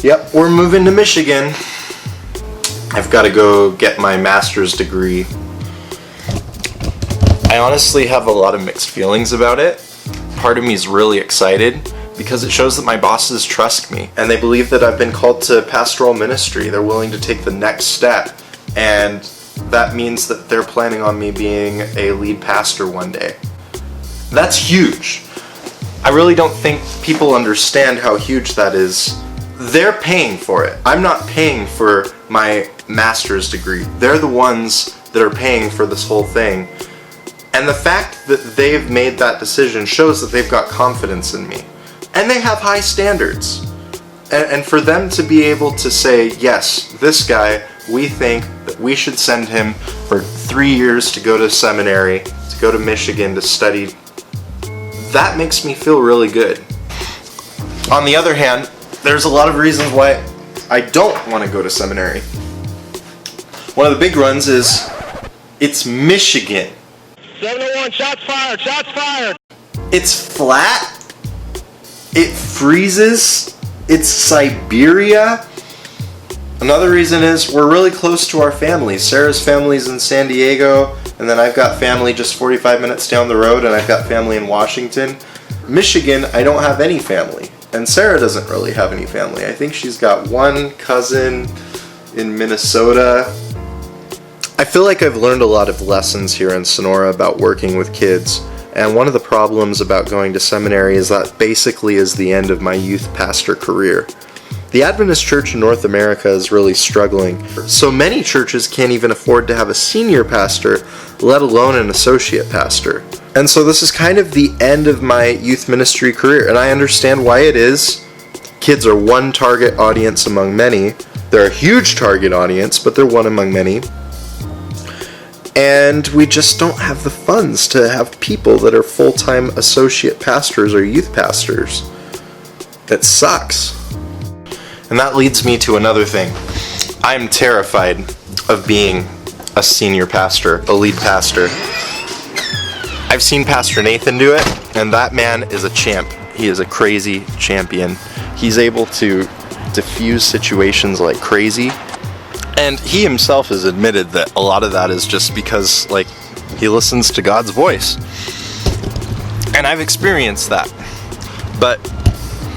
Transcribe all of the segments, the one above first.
Yep, we're moving to Michigan. I've got to go get my master's degree. I honestly have a lot of mixed feelings about it. Part of me is really excited because it shows that my bosses trust me and they believe that I've been called to pastoral ministry. They're willing to take the next step, and that means that they're planning on me being a lead pastor one day. That's huge. I really don't think people understand how huge that is. They're paying for it. I'm not paying for my master's degree. They're the ones that are paying for this whole thing. And the fact that they've made that decision shows that they've got confidence in me. And they have high standards. And for them to be able to say, yes, this guy, we think that we should send him for 3 years to go to seminary, to go to Michigan to study, that makes me feel really good. On the other hand, there's a lot of reasons why I don't want to go to seminary. One of the big ones is, it's Michigan. 701, shots fired, shots fired. It's flat. It freezes. It's Siberia. Another reason is we're really close to our families. Sarah's family's in San Diego, and then I've got family just 45 minutes down the road, and I've got family in Washington. Michigan, I don't have any family. And Sarah doesn't really have any family. I think she's got one cousin in Minnesota. I feel like I've learned a lot of lessons here in Sonora about working with kids. And one of the problems about going to seminary is that basically is the end of my youth pastor career. The Adventist Church in North America is really struggling. So many churches can't even afford to have a senior pastor, let alone an associate pastor. And so this is kind of the end of my youth ministry career, and I understand why it is. Kids are one target audience among many. They're a huge target audience, but they're one among many. And we just don't have the funds to have people that are full-time associate pastors or youth pastors. It sucks. And that leads me to another thing. I'm terrified of being a senior pastor, a lead pastor. I've seen Pastor Nathan do it, and that man is a champ. He is a crazy champion. He's able to diffuse situations like crazy. And he himself has admitted that a lot of that is just because, he listens to God's voice. And I've experienced that. But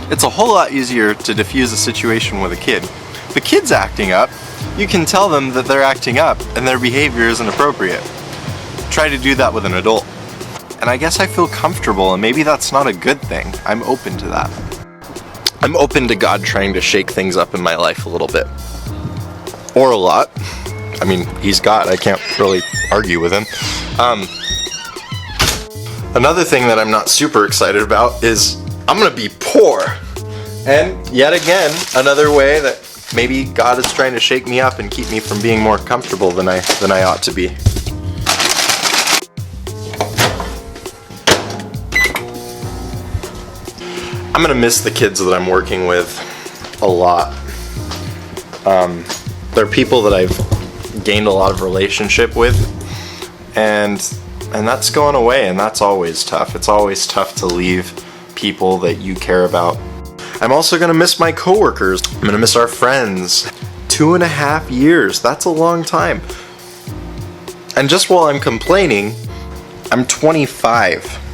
it's a whole lot easier to diffuse a situation with a kid. If a kid's acting up, you can tell them that they're acting up and their behavior isn't appropriate. Try to do that with an adult. And I guess I feel comfortable, and maybe that's not a good thing. I'm open to that. I'm open to God trying to shake things up in my life a little bit. Or a lot. I mean, he's God. I can't really argue with him. Another thing that I'm not super excited about is I'm going to be poor. And yet again, another way that maybe God is trying to shake me up and keep me from being more comfortable than I ought to be. I'm going to miss the kids that I'm working with a lot. They're people that I've gained a lot of relationship with, and that's going away, and that's always tough. It's always tough to leave people that you care about. I'm also going to miss my coworkers. I'm going to miss our friends. 2.5 years, that's a long time. And just while I'm complaining, I'm 25.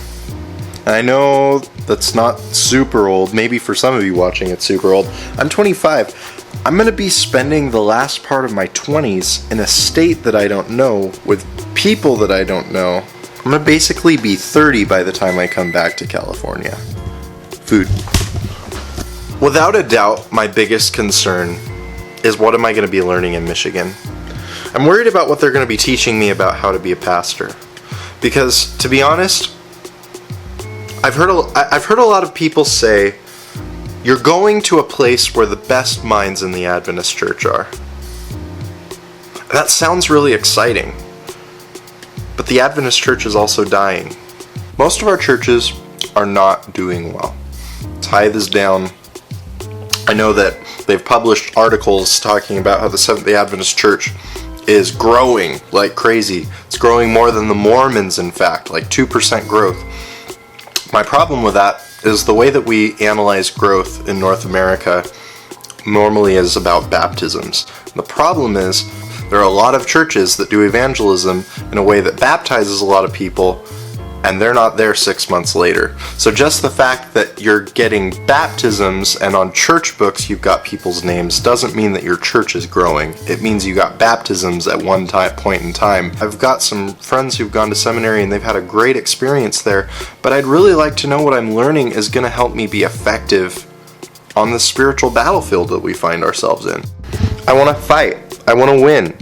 And I know that's not super old. Maybe for some of you watching it's super old. I'm 25. I'm going to be spending the last part of my 20s in a state that I don't know, with people that I don't know. I'm going to basically be 30 by the time I come back to California. Food. Without a doubt, my biggest concern is what am I going to be learning in Michigan? I'm worried about what they're going to be teaching me about how to be a pastor. Because, to be honest, I've heard a lot of people say, you're going to a place where the best minds in the Adventist church are. That sounds really exciting. But the Adventist church is also dying. Most of our churches are not doing well. Tithe is down. I know that they've published articles talking about how the Seventh-day Adventist Church is growing like crazy. It's growing more than the Mormons, in fact, like 2% growth. My problem with that is the way that we analyze growth in North America. normally is about baptisms. The problem is there are a lot of churches that do evangelism in a way that baptizes a lot of people, and they're not there 6 months later. So just the fact that you're getting baptisms and on church books you've got people's names doesn't mean that your church is growing. It means you got baptisms at one point in time. I've got some friends who've gone to seminary and they've had a great experience there, but I'd really like to know what I'm learning is going to help me be effective on the spiritual battlefield that we find ourselves in. I want to fight. I want to win.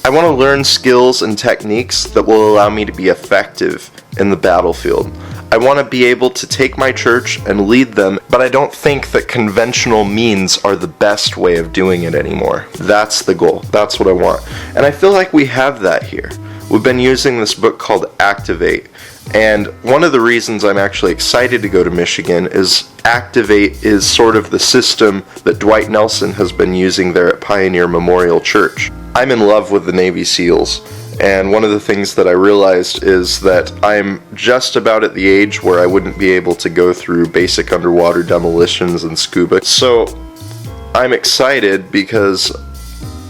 I want to learn skills and techniques that will allow me to be effective in the battlefield. I want to be able to take my church and lead them, but I don't think that conventional means are the best way of doing it anymore. That's the goal. That's what I want. And I feel like we have that here. We've been using this book called Activate, and one of the reasons I'm actually excited to go to Michigan is Activate is sort of the system that Dwight Nelson has been using there at Pioneer Memorial Church. I'm in love with the Navy SEALs, and one of the things that I realized is that I'm just about at the age where I wouldn't be able to go through basic underwater demolitions and scuba. So I'm excited because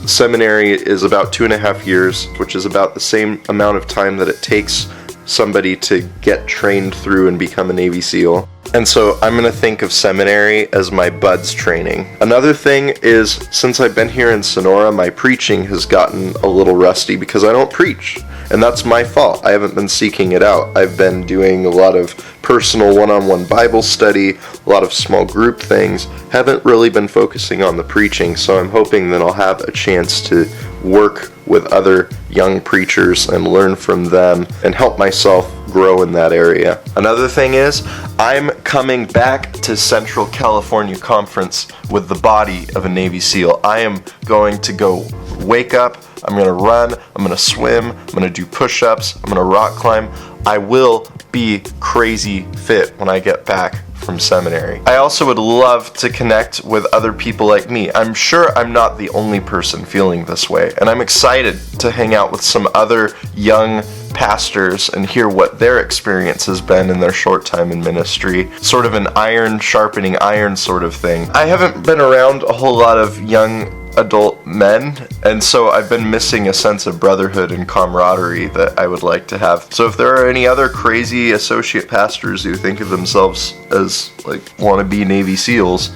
seminary is about 2.5 years, which is about the same amount of time that it takes somebody to get trained through and become a Navy SEAL. And so I'm going to think of seminary as my buds training. Another thing is, since I've been here in Sonora, my preaching has gotten a little rusty because I don't preach. And that's my fault. I haven't been seeking it out. I've been doing a lot of personal one-on-one Bible study, a lot of small group things. Haven't really been focusing on the preaching, so I'm hoping that I'll have a chance to work with other young preachers and learn from them and help myself grow in that area. Another thing is, I'm coming back to Central California Conference with the body of a Navy SEAL. I am going to go wake up, I'm going to run, I'm going to swim, I'm going to do push-ups, I'm going to rock climb. I will be crazy fit when I get back from seminary. I also would love to connect with other people like me. I'm sure I'm not the only person feeling this way, and I'm excited to hang out with some other young pastors and hear what their experience has been in their short time in ministry. Sort of an iron sharpening iron sort of thing. I haven't been around a whole lot of young adult men, and so I've been missing a sense of brotherhood and camaraderie that I would like to have. So if there are any other crazy associate pastors who think of themselves as like wannabe Navy SEALs,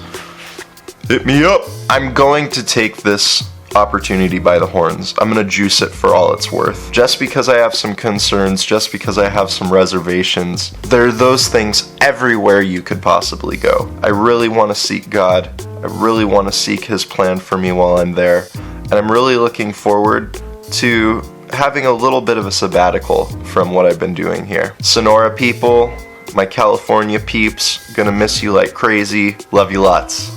hit me up. I'm going to take this opportunity by the horns. I'm going to juice it for all it's worth. Just because I have some concerns, just because I have some reservations, there are those things everywhere you could possibly go. I really want to seek God. I really want to seek His plan for me while I'm there. And I'm really looking forward to having a little bit of a sabbatical from what I've been doing here. Sonora people, my California peeps, gonna miss you like crazy. Love you lots.